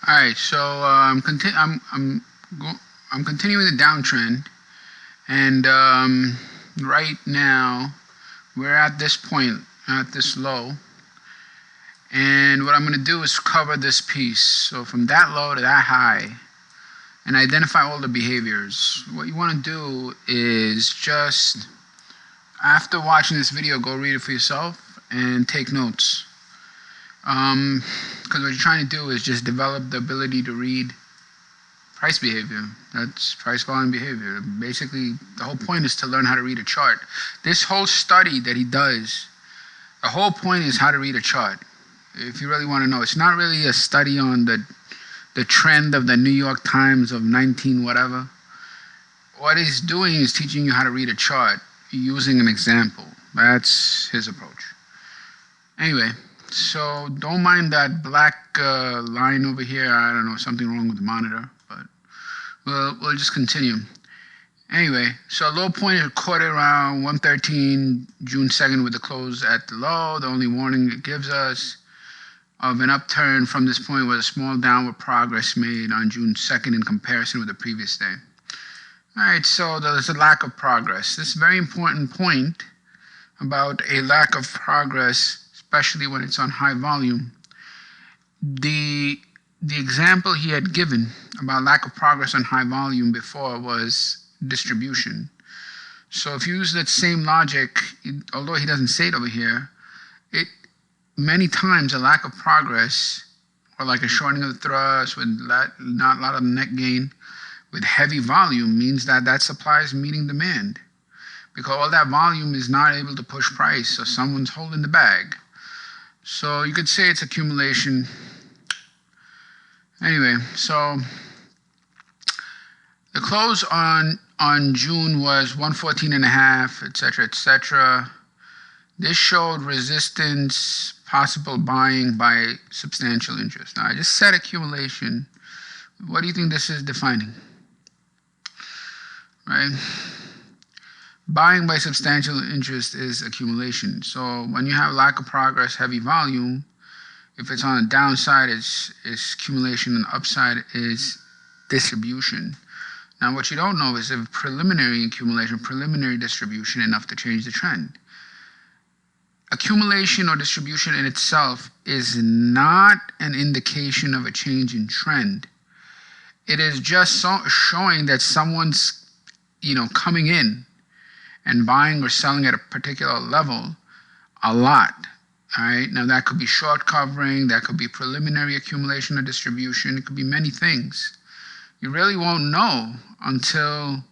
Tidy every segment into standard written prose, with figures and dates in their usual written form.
All right, so I'm continuing the downtrend, and right now we're at this point, at this low, and what I'm going to do is cover this piece. So from that low to that high, and identify all the behaviors. What you want to do is just, after watching this video, go read it for yourself and take notes. Because what you're trying to do is just develop the ability to read price behavior. That's price volume behavior. Basically, the whole point is to learn how to read a chart. This whole study that he does, the whole point is how to read a chart. If you really want to know, it's not really a study on the trend of the New York Times of 19 whatever. What he's doing is teaching you how to read a chart using an example. That's his approach. Anyway, so don't mind that black line over here. I don't know, something wrong with the monitor, but we'll just continue. Anyway, so low point is caught around 113 June 2nd with the close at the low. The only warning it gives us of an upturn from this point was a small downward progress made on June 2nd in comparison with the previous day. All right, so there's a lack of progress. This is a very important point about a lack of progress, especially when it's on high volume. The example he had given about lack of progress on high volume before was distribution. So if you use that same logic, although he doesn't say it over here, many times a lack of progress, or like a shortening of the thrust with not a lot of net gain, with heavy volume, means that supply is meeting demand, because all that volume is not able to push price, so someone's holding the bag. So you could say it's accumulation. Anyway, so the close on June was 114.5, etc., etc. This showed resistance, possible buying by substantial interest. Now, I just said accumulation. What do you think this is defining? Right? Buying by substantial interest is accumulation. So when you have lack of progress, heavy volume, if it's on the downside, it's accumulation, and the upside is distribution. Now, what you don't know is if preliminary accumulation, preliminary distribution enough to change the trend. Accumulation or distribution in itself is not an indication of a change in trend. It is just showing that someone's, coming in and buying or selling at a particular level a lot. All right. Now that could be short covering, that could be preliminary accumulation or distribution. It could be many things. You really won't know until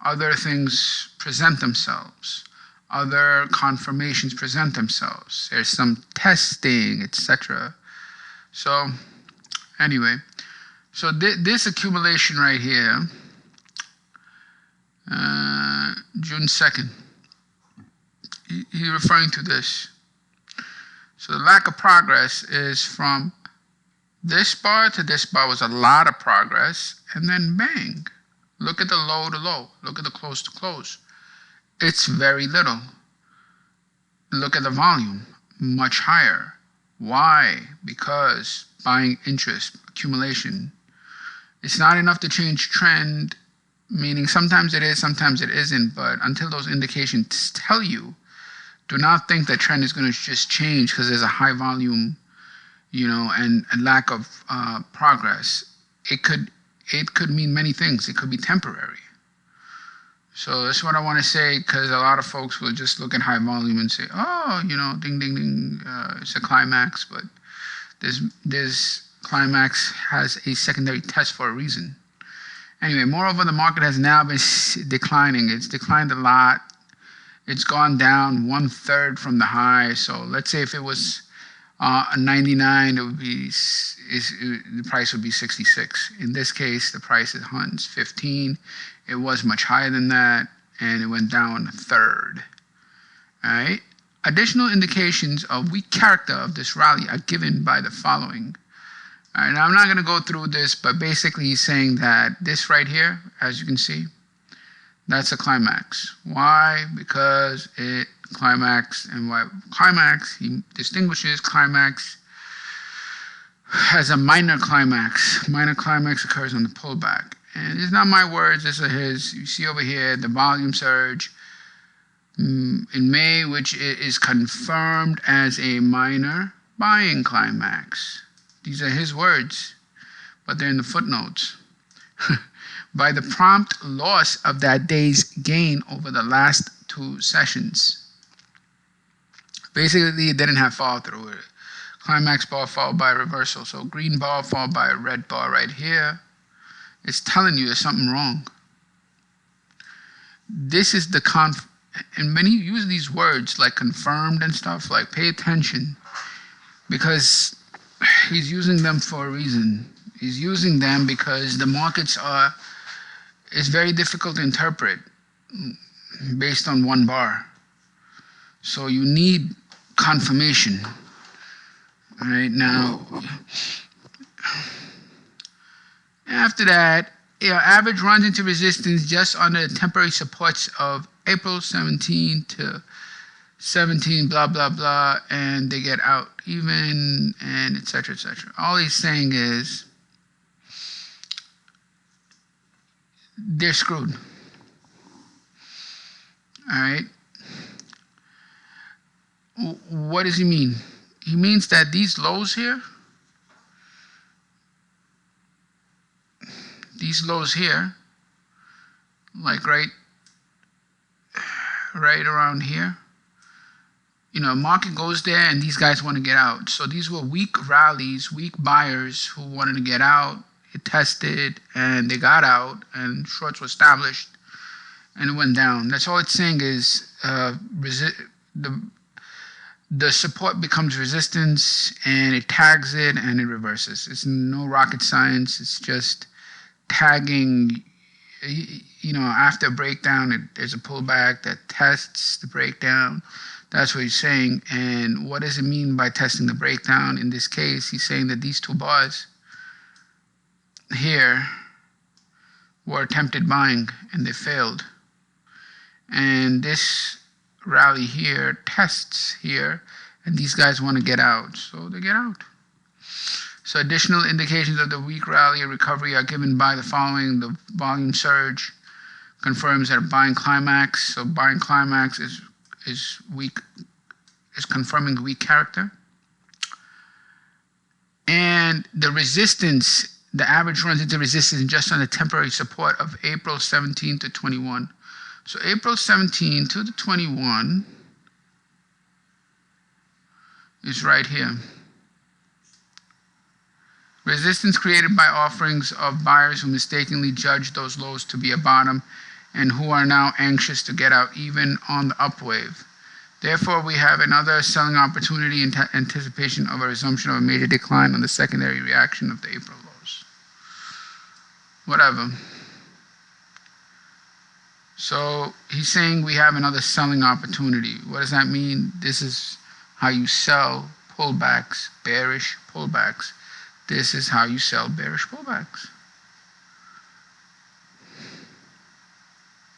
other things present themselves. Other confirmations present themselves. There's some testing, etc. So anyway, so this accumulation right here, June 2nd, he's referring to this. So the lack of progress is from this bar to this bar was a lot of progress, and then bang, look at the low to low, look at the close to close. It's very little. Look at the volume, much higher. Why? Because buying interest, accumulation. It's not enough to change trend, meaning sometimes it is, sometimes it isn't, but until those indications tell you, do not think that trend is going to just change because there's a high volume, and lack of progress. It could mean many things. It could be temporary. So that's what I want to say, because a lot of folks will just look at high volume and say, oh, ding, ding, ding, it's a climax. But this climax has a secondary test for a reason. Anyway, moreover, the market has now been declining. It's declined a lot. It's gone down 1/3 from the high. So let's say if it was 99, it would be the price would be 66. In this case, the price is 115. It was much higher than that, and it went down 1/3. All right. Additional indications of weak character of this rally are given by the following. All right. Now, I'm not going to go through this, but basically he's saying that this right here, as you can see, that's a climax. Why? Because climax, and why climax, he distinguishes climax as a minor climax. Minor climax occurs on the pullback. And it's not my words, these are his. You see over here the volume surge in May, which is confirmed as a minor buying climax. These are his words, but they're in the footnotes. By the prompt loss of that day's gain over the last two sessions. Basically, it didn't have fall through. Climax bar followed by reversal. So green bar followed by a red bar right here. It's telling you there's something wrong. This is the and when you use these words like confirmed and stuff, like pay attention, because he's using them for a reason. He's using them because the markets are, it's very difficult to interpret based on one bar. So you need confirmation. All right, now, after that, average runs into resistance just under the temporary supports of April 17 to 17, blah, blah, blah, and they get out even, and etc., etc. All he's saying is they're screwed. All right? What does he mean? He means that these lows here, like right around here, market goes there and these guys want to get out. So these were weak rallies, weak buyers who wanted to get out. It tested and they got out and shorts were established and it went down. That's all it's saying is the support becomes resistance and it tags it and it reverses. It's no rocket science. It's just tagging. After a breakdown, there's a pullback that tests the breakdown. That's what he's saying. And what does it mean by testing the breakdown? In this case, he's saying that these two bars here were attempted buying and they failed. And this rally here tests here, and these guys want to get out, so they get out. So additional indications of the weak rally or recovery are given by the following. The volume surge confirms that a buying climax. So buying climax is weak, is confirming weak character. And the resistance, the average runs into resistance just on the temporary support of April 17 to 21. So April 17 to the 21 is right here. Resistance created by offerings of buyers who mistakenly judged those lows to be a bottom and who are now anxious to get out even on the upwave. Therefore, we have another selling opportunity in anticipation of a resumption of a major decline on the secondary reaction of the April lows. Whatever. So he's saying we have another selling opportunity. What does that mean? This is how you sell pullbacks, bearish pullbacks. This is how you sell bearish pullbacks.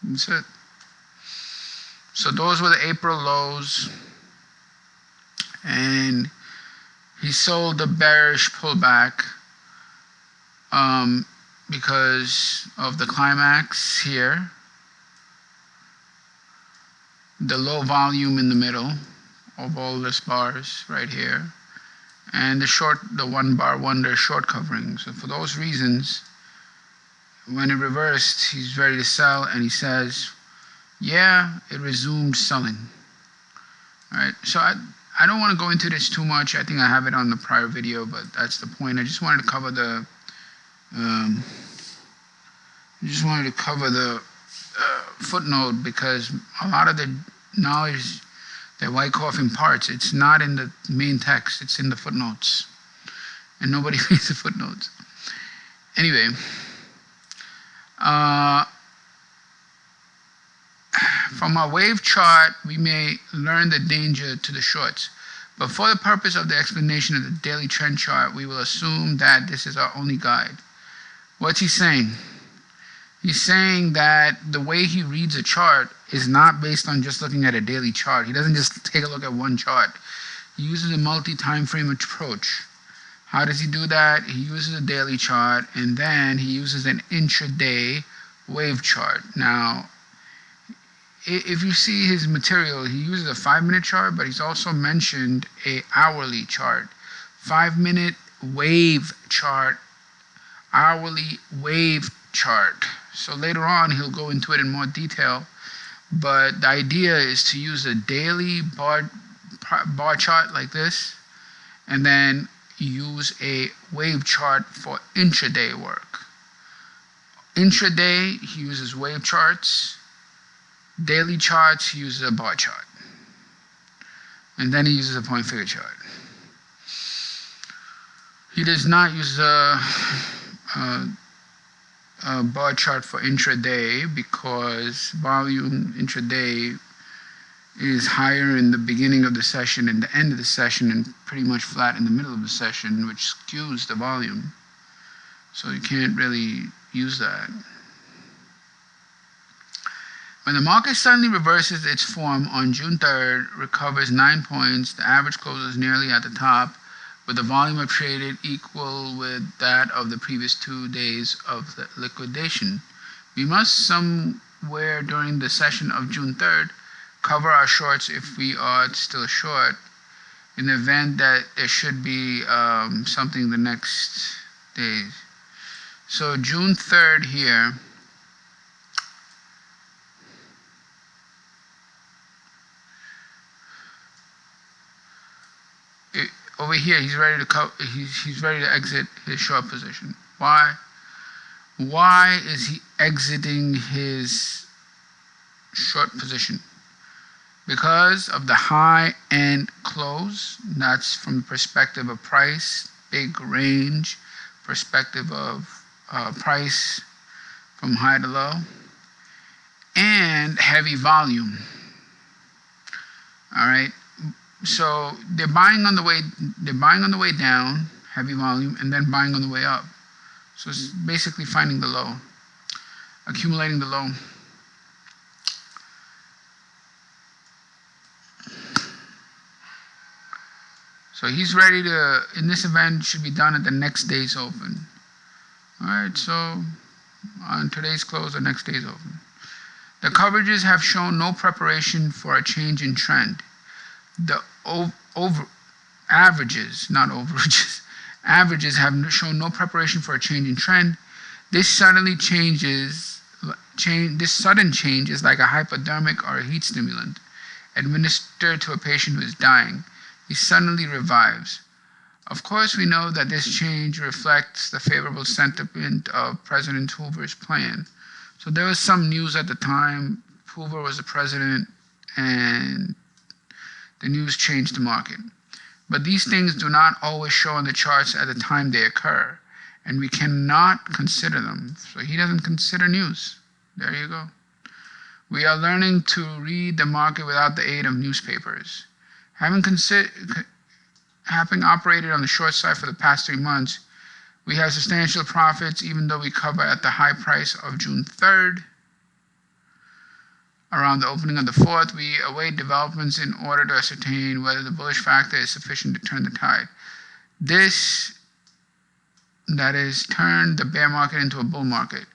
That's it. So those were the April lows. And he sold the bearish pullback because of the climax here. The low volume in the middle of all this bars right here, and the 1 bar wonder short covering. So for those reasons, when it reversed, he's ready to sell, and he says, yeah, it resumed selling. All right, so I don't want to go into this too much. I think I have it on the prior video, but that's the point. I just wanted to cover the footnote, because a lot of the knowledge that Wyckoff imparts, it's not in the main text, it's in the footnotes. And nobody reads the footnotes. Anyway, from our wave chart, we may learn the danger to the shorts. But for the purpose of the explanation of the daily trend chart, we will assume that this is our only guide. What's he saying? He's saying that the way he reads a chart is not based on just looking at a daily chart. He doesn't just take a look at one chart. He uses a multi-time frame approach. How does he do that? He uses a daily chart, and then he uses an intraday wave chart. Now, if you see his material, he uses a 5-minute chart, but he's also mentioned a hourly chart. 5-minute wave chart, hourly wave chart. So later on, he'll go into it in more detail. But the idea is to use a daily bar chart like this, and then use a wave chart for intraday work. Intraday, he uses wave charts. Daily charts, he uses a bar chart. And then he uses a point figure chart. He does not use a bar chart for intraday because volume intraday is higher in the beginning of the session and the end of the session and pretty much flat in the middle of the session, which skews the volume. So you can't really use that. When the market suddenly reverses its form on June 3rd, recovers 9 points, the average closes nearly at the top, with the volume of traded equal with that of the previous 2 days of the liquidation. We must somewhere during the session of June 3rd cover our shorts if we are still short, in the event that there should be something the next days. So June 3rd here, over here, he's ready to exit his short position. Why? Why is he exiting his short position? Because of the high-end close. That's from the perspective of price, big range, perspective of price from high to low, and heavy volume. All right. So they're buying on the way down, heavy volume, and then buying on the way up. So it's basically finding the low, accumulating the low. So he's ready to, in this event, should be done at the next day's open. All right, so on today's close, the next day's open. The coverages have shown no preparation for a change in trend. The averages, not overages, averages have shown no preparation for a change in trend. This sudden change is like a hypodermic or a heat stimulant administered to a patient who is dying. He suddenly revives. Of course, we know that this change reflects the favorable sentiment of President Hoover's plan. So there was some news at the time. Hoover was the president, and the news changed the market. But these things do not always show on the charts at the time they occur, and we cannot consider them. So he doesn't consider news. There you go. We are learning to read the market without the aid of newspapers. Having operated on the short side for the past 3 months, we have substantial profits even though we cover at the high price of June 3rd. Around the opening of the 4th, we await developments in order to ascertain whether the bullish factor is sufficient to turn the tide. This, that is, turn the bear market into a bull market.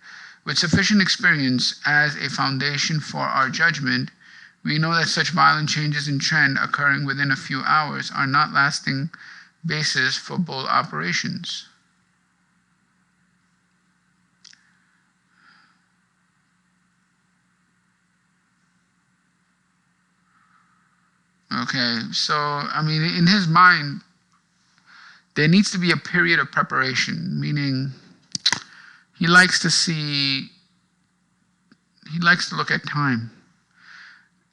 With sufficient experience as a foundation for our judgment, we know that such violent changes in trend occurring within a few hours are not lasting basis for bull operations. Okay, so, I mean, in his mind, there needs to be a period of preparation, meaning he likes to look at time.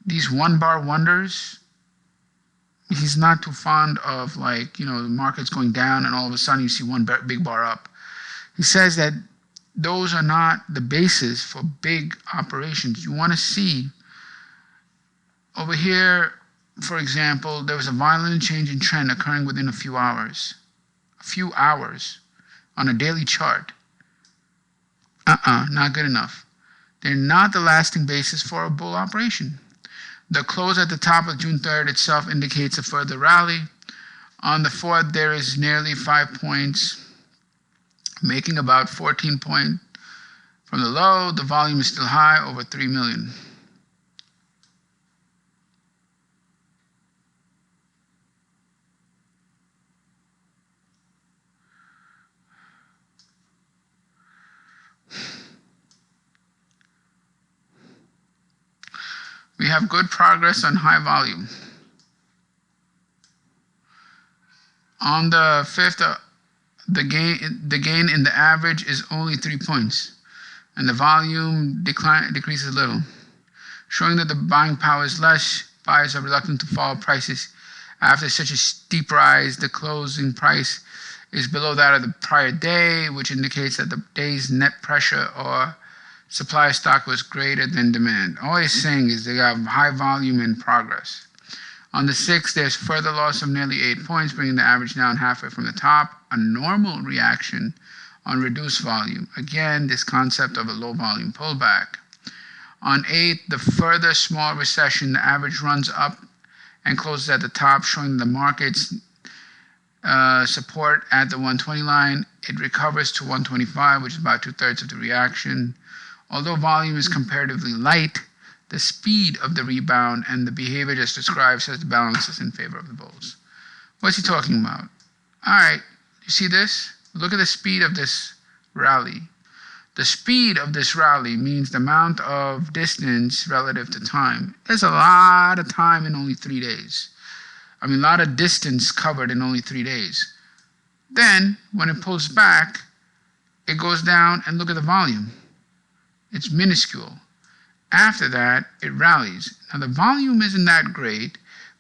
These one-bar wonders, he's not too fond of, like, the market's going down and all of a sudden you see one big bar up. He says that those are not the basis for big operations. You want to see over here, for example, there was a violent change in trend occurring within a few hours. A few hours on a daily chart. Not good enough. They're not the lasting basis for a bull operation. The close at the top of June 3rd itself indicates a further rally. On the 4th, there is nearly 5 points, making about 14 points from the low. The volume is still high, over 3 million. We have good progress on high volume. On the 5th, the gain in the average is only 3 points, and the volume decreases a little, showing that the buying power is less. Buyers are reluctant to follow prices after such a steep rise. The closing price is below that of the prior day, which indicates that the day's net pressure or supply of stock was greater than demand. All he's saying is they have high volume and progress. On the 6th, there's further loss of nearly 8 points, bringing the average down halfway from the top, a normal reaction on reduced volume. Again, this concept of a low volume pullback. On 8th, the further small recession, the average runs up and closes at the top, showing the market's support at the 120 line. It recovers to 125, which is about 2/3 of the reaction. Although volume is comparatively light, the speed of the rebound and the behavior just described says the balance is in favor of the bulls. What's he talking about? All right, you see this? Look at the speed of this rally. The speed of this rally means the amount of distance relative to time. There's a lot of time in only 3 days. I mean, a lot of distance covered in only 3 days. Then, when it pulls back, it goes down, and look at the volume. It's minuscule. After that, it rallies. Now, the volume isn't that great,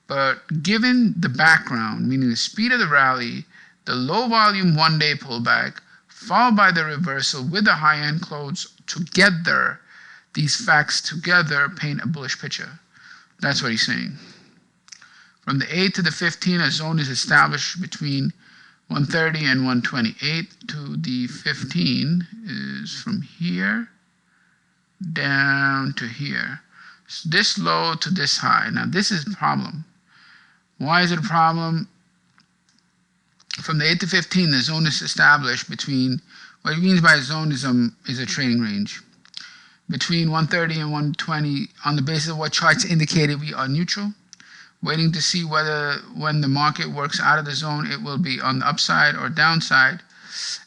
but given the background, meaning the speed of the rally, the low volume 1-day pullback, followed by the reversal with the high-end close together, these facts together paint a bullish picture. That's what he's saying. From the 8th to the 15th, a zone is established between 130 and 128. To the 15 is from here down to here. So this low to this high. Now this is a problem. Why is it a problem? From the 8 to 15, the zone is established between, what he means by zone is a trading range, between 130 and 120 on the basis of what charts indicated we are neutral, waiting to see whether when the market works out of the zone, it will be on the upside or downside.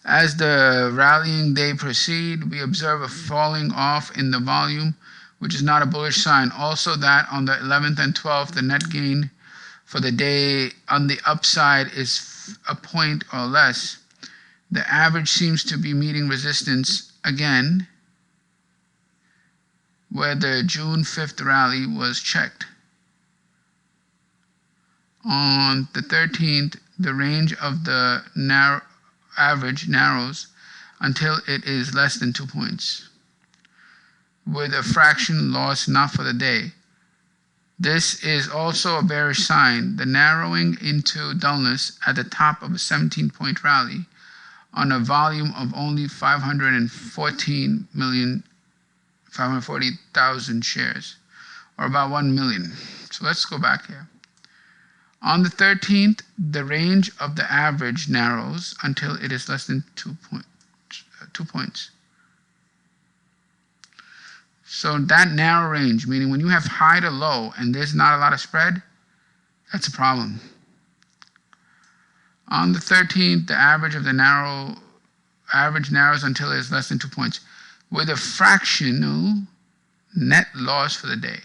As the rallying day proceeds, we observe a falling off in the volume, which is not a bullish sign. Also that on the 11th and 12th, the net gain for the day on the upside is a point or less. The average seems to be meeting resistance again, where the June 5th rally was checked. On the 13th, the range of the average narrows until it is less than 2 points, with a fraction loss not for the day. This is also a bearish sign, the narrowing into dullness at the top of a 17-point rally on a volume of only 540,000 shares, or about 1 million. So let's go back here. On the 13th, the range of the average narrows until it is less than 2 points. So that narrow range, meaning when you have high to low and there's not a lot of spread, that's a problem. On the 13th, the average of the average narrows until it is less than 2 points, with a fractional net loss for the day.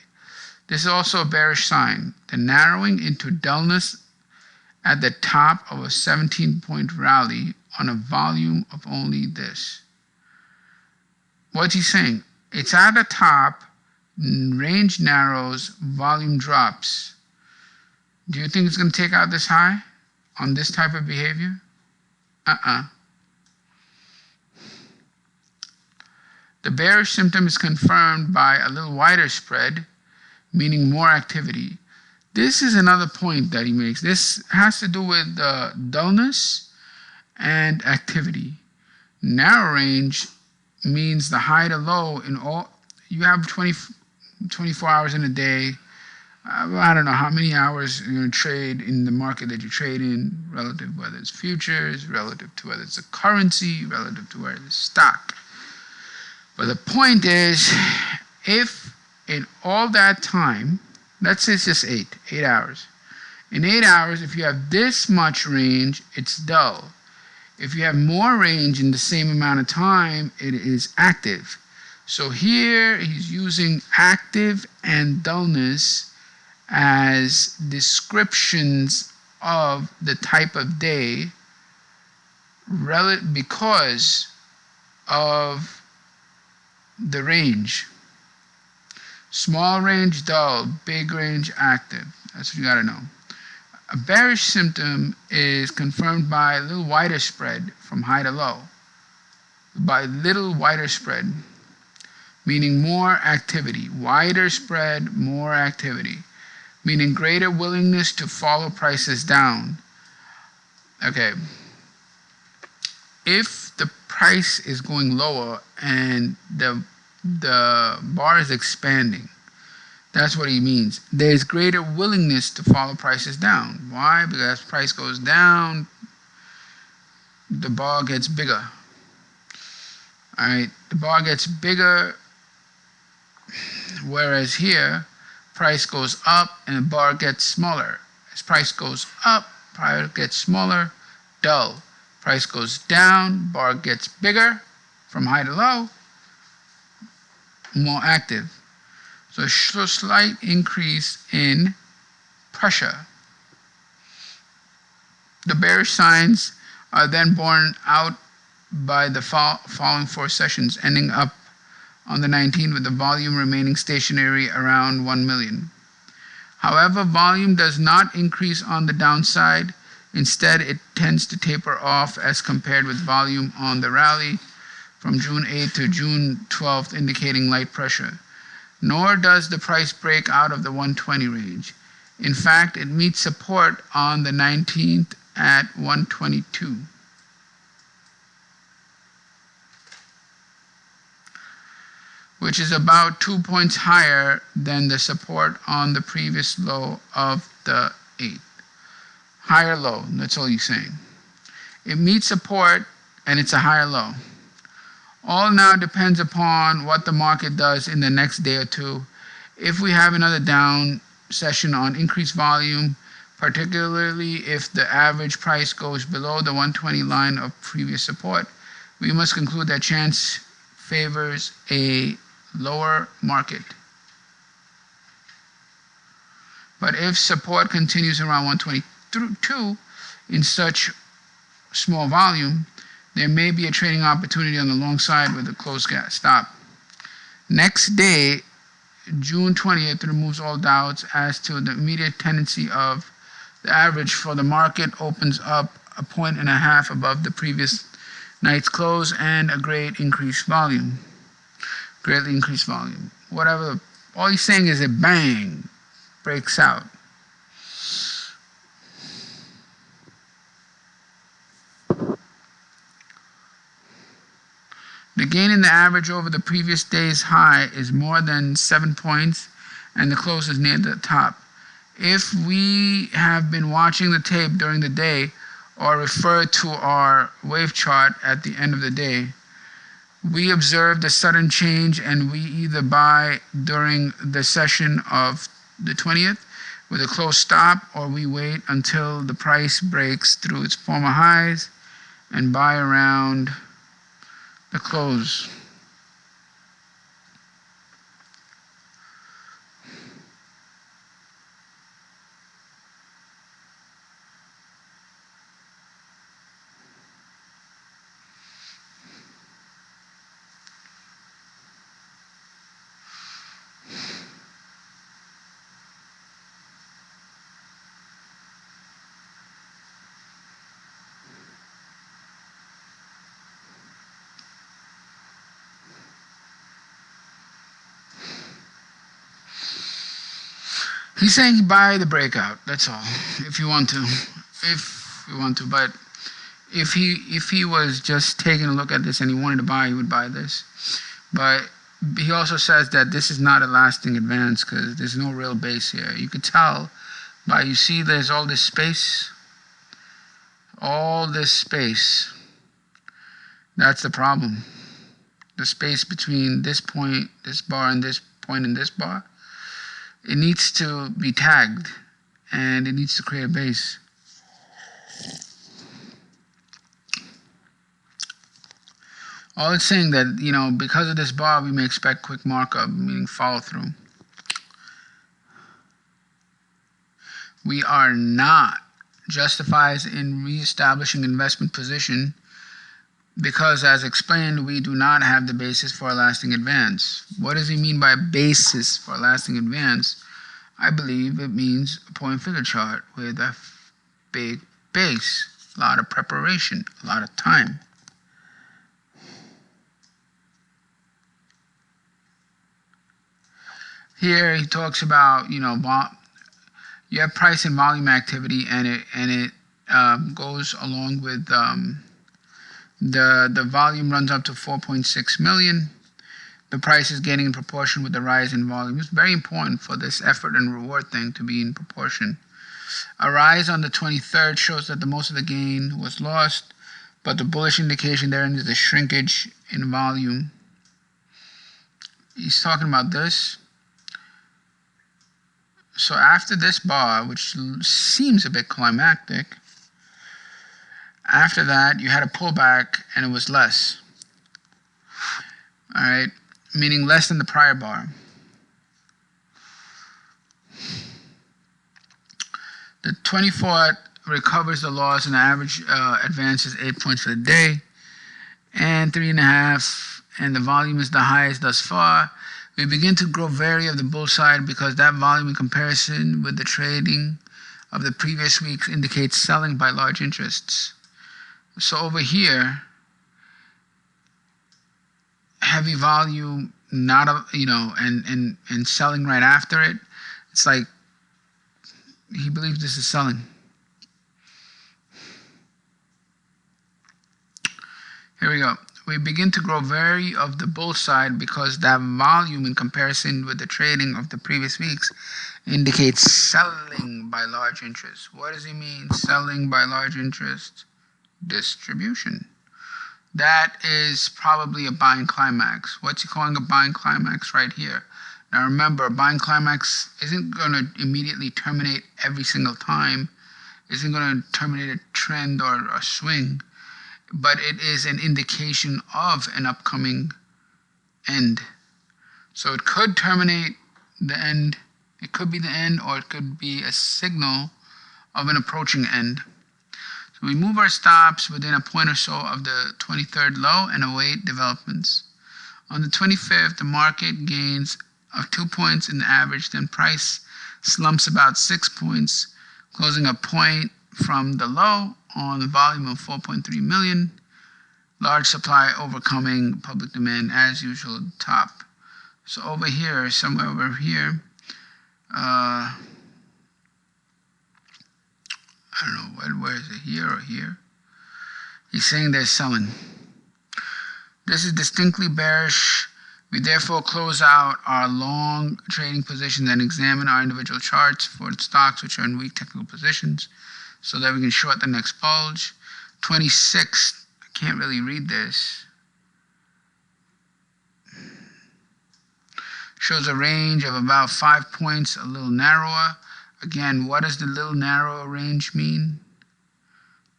This is also a bearish sign, the narrowing into dullness at the top of a 17-point rally on a volume of only this. What's he saying? It's at the top, range narrows, volume drops. Do you think it's going to take out this high on this type of behavior? The bearish symptom is confirmed by a little wider spread, meaning more activity. This is another point that he makes. This has to do with dullness and activity. Narrow range means the high to low in all. You have 24 hours in a day. I don't know how many hours you're going to trade in the market that you trade in, relative whether it's futures, relative to whether it's a currency, relative to whether it's stock. But the point is, if in all that time, let's say it's just 8 hours. In 8 hours, if you have this much range, it's dull. If you have more range in the same amount of time, it is active. So here he's using active and dullness as descriptions of the type of day because of the range. Small range dull, big range active. That's what you got to know. A bearish symptom is confirmed by a little wider spread from high to low. By little wider spread, meaning more activity. Wider spread, more activity. Meaning greater willingness to follow prices down. Okay. If the price is going lower and the bar is expanding, that's what he means. There's greater willingness to follow prices down. Why? Because as price goes down, the bar gets bigger. Alright, the bar gets bigger, whereas here, price goes up and the bar gets smaller. As price goes up, price gets smaller, dull. Price goes down, bar gets bigger from high to low, more active. So a slight increase in pressure. The bearish signs are then borne out by the following 4 sessions, ending up on the 19th with the volume remaining stationary around 1 million. However, volume does not increase on the downside. Instead, it tends to taper off as compared with volume on the rally from June 8th to June 12th, indicating light pressure. Nor does the price break out of the 120 range. In fact, it meets support on the 19th at 122. Which is about 2 points higher than the support on the previous low of the 8th. Higher low, that's all he's saying. It meets support and it's a higher low. All now depends upon what the market does in the next day or two. If we have another down session on increased volume, particularly if the average price goes below the 120 line of previous support, we must conclude that chance favors a lower market. But if support continues around 122 in such small volume, there may be a trading opportunity on the long side with a close stop. Next day, June 20th, removes all doubts as to the immediate tendency of the average for the market, opens up 1.5 points above the previous night's close, and a greatly increased volume. Whatever, all he's saying is it bang, breaks out. The gain in the average over the previous day's high is more than 7 points, and the close is near the top. If we have been watching the tape during the day or refer to our wave chart at the end of the day, we observe the sudden change and we either buy during the session of the 20th with a close stop, or we wait until the price breaks through its former highs and buy around the close. He's saying buy the breakout. That's all. If you want to, but if he was just taking a look at this and he wanted to buy, he would buy this. But he also says that this is not a lasting advance because there's no real base here. You could tell by, you see there's all this space. All this space. That's the problem. The space between this point, this bar, and this point and this bar. It needs to be tagged. And it needs to create a base. All it's saying that, you know, because of this bar, we may expect quick markup, meaning follow through. We are not justifies in reestablishing investment position because, as explained, we do not have the basis for a lasting advance. What does he mean by basis for a lasting advance? I believe it means a point figure chart with a big base, a lot of preparation, a lot of time. Here he talks about, you know, you have price and volume activity, and it goes along with the volume runs up to 4.6 million. The price is gaining in proportion with the rise in volume. It's very important for this effort and reward thing to be in proportion. A rise on the 23rd shows that the most of the gain was lost, but the bullish indication therein is the shrinkage in volume. He's talking about this. So after this bar, which seems a bit climactic, after that you had a pullback and it was less. All right, meaning less than the prior bar. The 24th recovers the loss, and the average advance is 8 points for the day, and 3.5, and the volume is the highest thus far. We begin to grow wary of the bull side because that volume in comparison with the trading of the previous weeks indicates selling by large interests. So over here, heavy volume, not a, you know, and selling right after it. It's like he believes this is selling. Here we go. We begin to grow wary of the bull side because that volume in comparison with the trading of the previous weeks indicates selling by large interest. What does he mean, selling by large interest? Distribution. That is probably a buying climax. What's he calling a buying climax right here? Now remember, a buying climax isn't going to immediately terminate every single time. Isn't going to terminate a trend or a swing. But it is an indication of an upcoming end. So it could terminate the end. It could be the end, or it could be a signal of an approaching end. So we move our stops within a point or so of the 23rd low and await developments. On the 25th, the market gains of 2 points in the average, then price slumps about 6 points, closing a point from the low on the volume of 4.3 million. Large supply overcoming public demand as usual, top. So over here, somewhere over here, I don't know, where is it, here or here? He's saying they're selling. This is distinctly bearish. We therefore close out our long trading positions and examine our individual charts for stocks which are in weak technical positions, so that we can short the next bulge. 26, I can't really read this. Shows a range of about 5 points, a little narrower. Again, what does the little narrower range mean?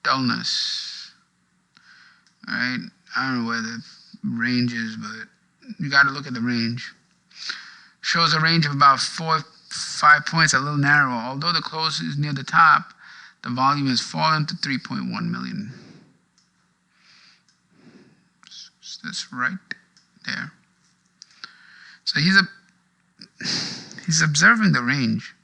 Dullness. Alright, I don't know where the range is, but you got to look at the range. Shows a range of about 5 points, a little narrower. Although the close is near the top, the volume has fallen to 3.1 million. So that's right there. So he's observing the range.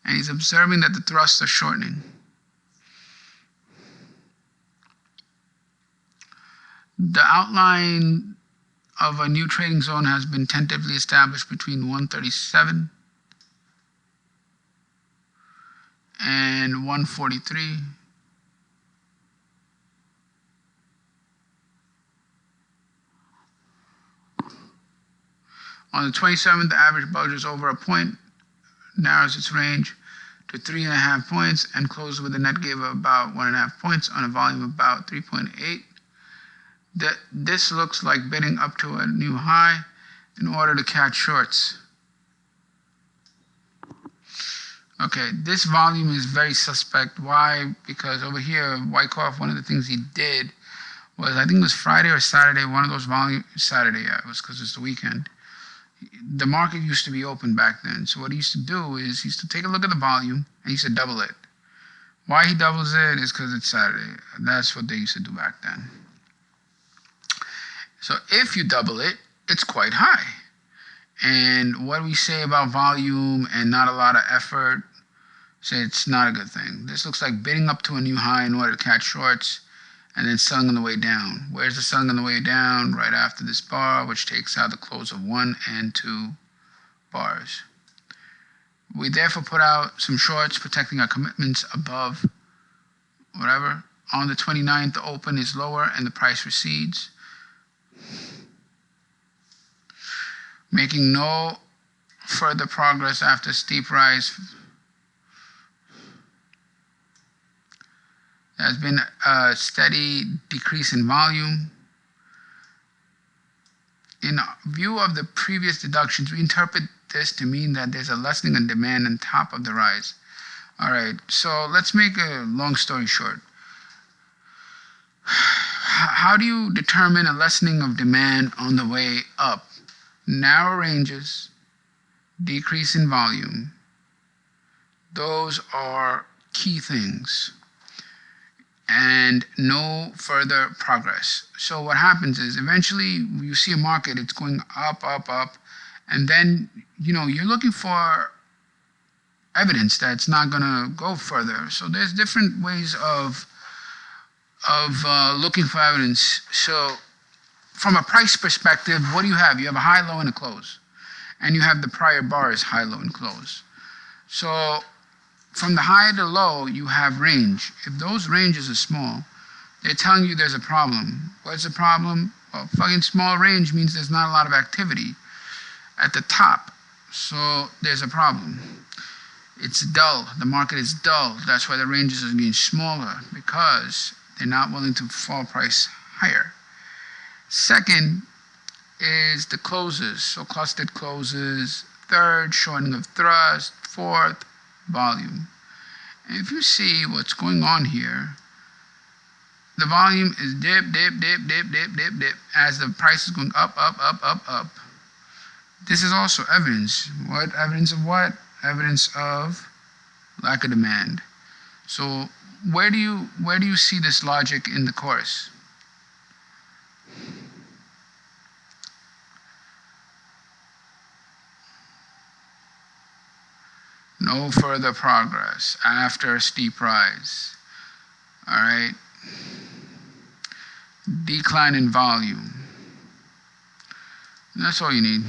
And he's observing that the thrusts are shortening. The outline of a new trading zone has been tentatively established between 137 and 143. On the 27th, the average bulges over a point, narrows its range to 3.5 points, and closes with a net give of about 1.5 points on a volume of about 3.8. This looks like bidding up to a new high in order to catch shorts. Okay, this volume is very suspect. Why? Because over here, Wyckoff, one of the things he did was, I think it was Friday or Saturday, one of those volumes, Saturday, yeah, it was because it's the weekend. The market used to be open back then. So what he used to do is he used to take a look at the volume and he used to double it. Why he doubles it is because it's Saturday. That's what they used to do back then. So if you double it, it's quite high. And what we say about volume and not a lot of effort, say it's not a good thing. This looks like bidding up to a new high in order to catch shorts and then selling on the way down. Where's the selling on the way down? Right after this bar, which takes out the close of 1 and 2 bars. We therefore put out some shorts protecting our commitments above whatever. On the 29th, the open is lower and the price recedes, making no further progress after steep rise. There has been a steady decrease in volume. In view of the previous deductions, we interpret this to mean that there's a lessening in demand on top of the rise. All right, so let's make a long story short. How do you determine a lessening of demand on the way up? Narrow ranges, decrease in volume. Those are key things. And no further progress. So what happens is eventually you see a market, it's going up, up, up, and then you're looking for evidence that it's not going to go further. So there's different ways of looking for evidence. So from a price perspective, what do you have? You have a high, low, and a close, and you have the prior bars, high, low, and close. So from the high to low, you have range. If those ranges are small, they're telling you there's a problem. What's the problem? Well, fucking small range means there's not a lot of activity at the top. So there's a problem. It's dull. The market is dull. That's why the ranges are getting smaller, because they're not willing to fall price higher. Second is the closes. So clustered closes. Third, shortening of thrust. Fourth, volume. If you see what's going on here, the volume is dip, dip, dip, dip, dip, dip, dip, as the price is going up, up, up, up, up. This is also evidence. What evidence of what? Evidence of lack of demand. So where do you see this logic in the course? No further progress after a steep rise. All right. Decline in volume. And that's all you need.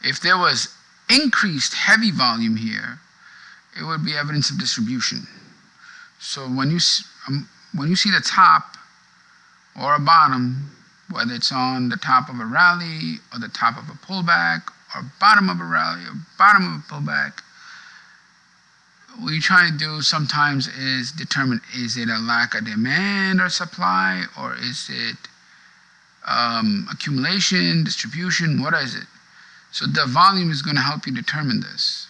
If there was increased heavy volume here, it would be evidence of distribution. So when you see the top or a bottom, whether it's on the top of a rally or the top of a pullback or bottom of a rally or bottom of a pullback, what you're trying to do sometimes is determine, is it a lack of demand or supply, or is it accumulation, distribution, what is it? So the volume is going to help you determine this.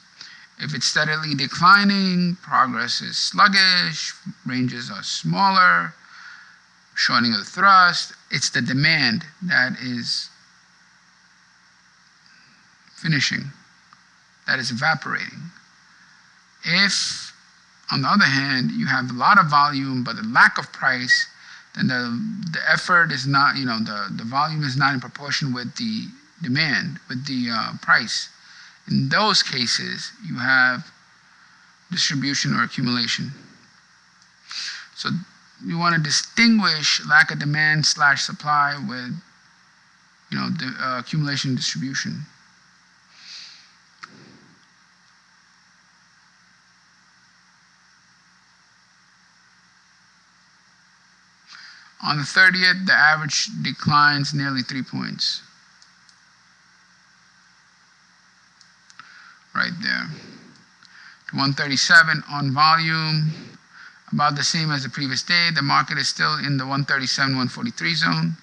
If it's steadily declining, progress is sluggish, ranges are smaller, shortening of the thrust, it's the demand that is finishing, that is evaporating. If, on the other hand, you have a lot of volume but a lack of price, then the effort is not, the volume is not in proportion with the demand, with the price. In those cases, you have distribution or accumulation. So you want to distinguish lack of demand / supply with, the accumulation and distribution. On the 30th, the average declines nearly 3 points. to 137 on volume, about the same as the previous day. The market is still in the 137, 143 zone,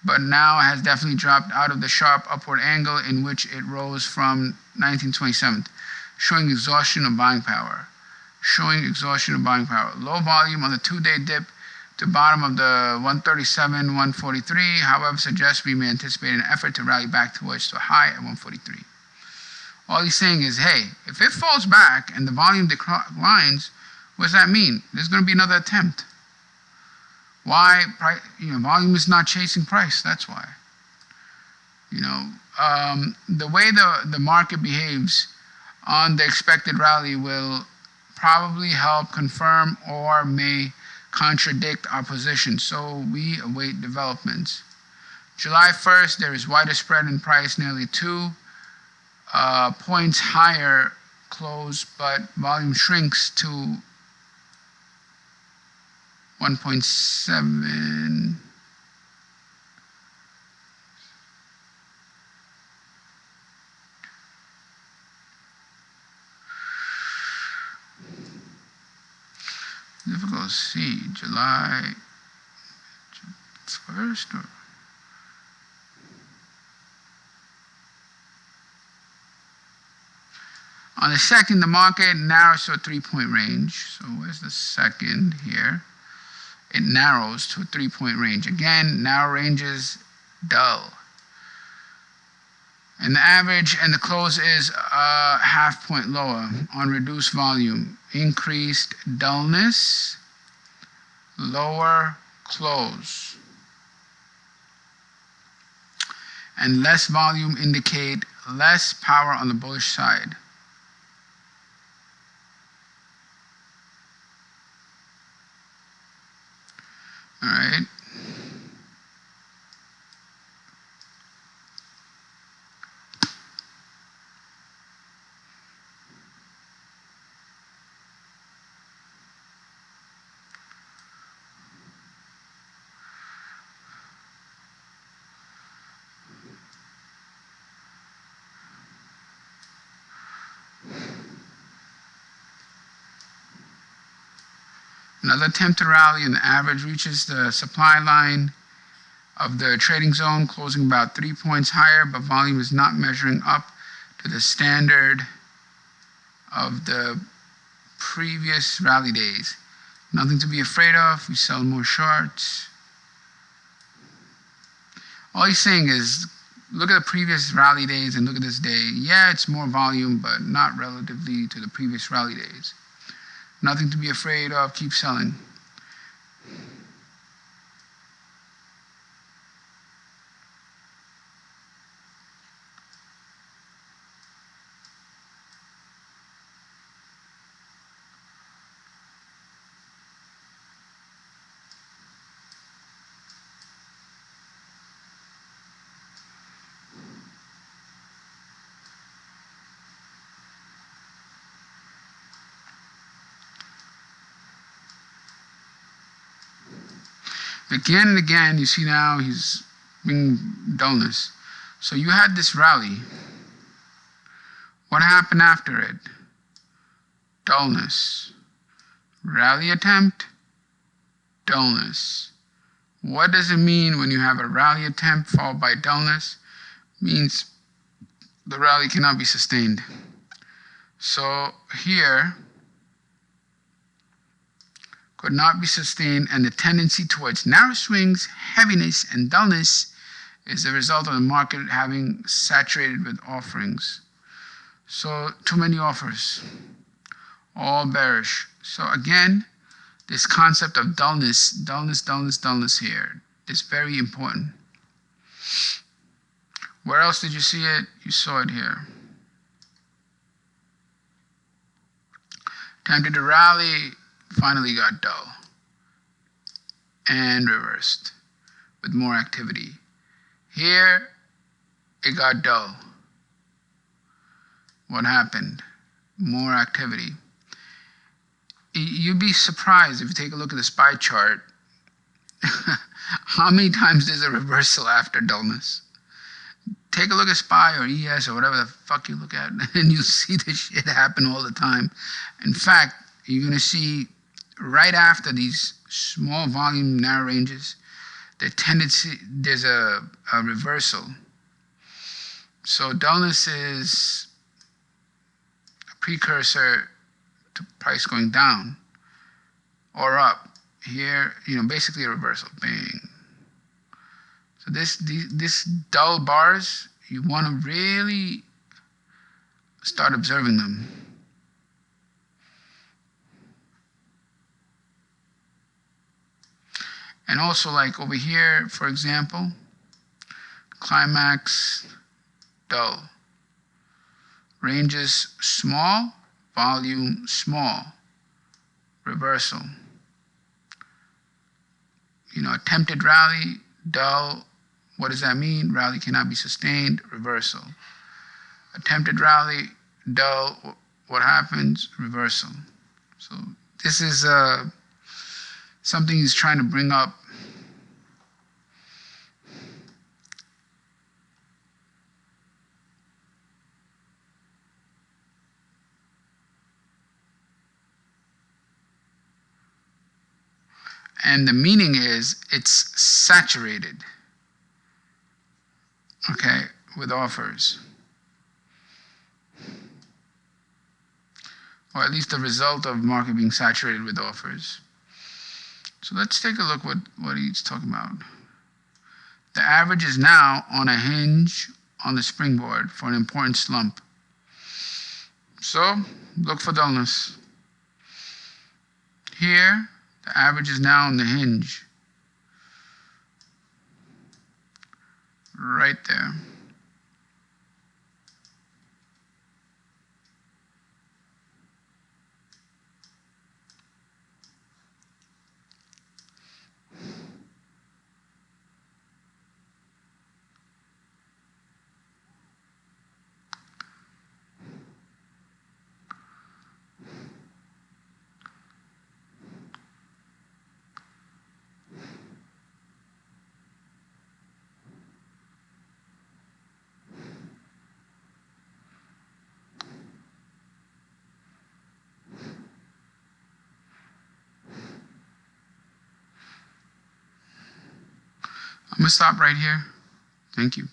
but now has definitely dropped out of the sharp upward angle in which it rose from 1927, showing exhaustion of buying power. Low volume on the 2-day dip to bottom of the 137, 143, however, suggests we may anticipate an effort to rally back towards the high at 143. All he's saying is, hey, if it falls back and the volume declines, what does that mean? There's going to be another attempt. Why? Volume is not chasing price. That's why. The way the market behaves on the expected rally will probably help confirm or may contradict our position. So we await developments. July 1st, there is wider spread in price, nearly 2 points higher close, but volume shrinks to 1.7. Difficult to see. July 1st or on the second, the market narrows to a 3-point range. So where's the second here? It narrows to a 3-point range. Again, narrow ranges, dull. And the average and the close is a half point lower on reduced volume. Increased dullness, lower close. And less volume indicate less power on the bullish side. All right. Another attempt to rally, and the average reaches the supply line of the trading zone, closing about 3 points higher, but volume is not measuring up to the standard of the previous rally days. Nothing to be afraid of. We sell more shorts. All he's saying is, look at the previous rally days and look at this day. Yeah, it's more volume, but not relatively to the previous rally days. Nothing to be afraid of. Keep selling. Again and again, you see now he's bringing dullness. So you had this rally. What happened after it? Dullness. Rally attempt, dullness. What does it mean when you have a rally attempt followed by dullness? It means the rally cannot be sustained. So here, could not be sustained, and the tendency towards narrow swings, heaviness, and dullness is the result of the market having saturated with offerings. So too many offers, all bearish. So again, this concept of dullness here is very important. Where else did you see it? You saw it here. Attempted to rally, finally got dull and reversed with more activity. Here, it got dull. What happened? More activity. You'd be surprised if you take a look at the SPY chart how many times there's a reversal after dullness. take a look at SPY or ES or whatever the fuck you look at, and you see this shit happen all the time. In fact, you're going to see right after these small volume narrow ranges, there's a reversal. So dullness is a precursor to price going down or up. Here, basically a reversal. Bang. So this dull bars, you want to really start observing them. And also, like over here, for example, Climax, dull. Ranges small, volume small, reversal. Attempted rally, dull. What does that mean? Rally cannot be sustained, reversal. Attempted rally, dull. What happens? Reversal. So this is something he's trying to bring up. And the meaning is it's saturated, okay, with offers. Or at least the result of market being saturated with offers. So let's take a look what he's talking about. The average is now on a hinge on the springboard for an important slump. So look for dullness. Here, the average is now on the hinge. Right there. I'm going to stop right here. Thank you.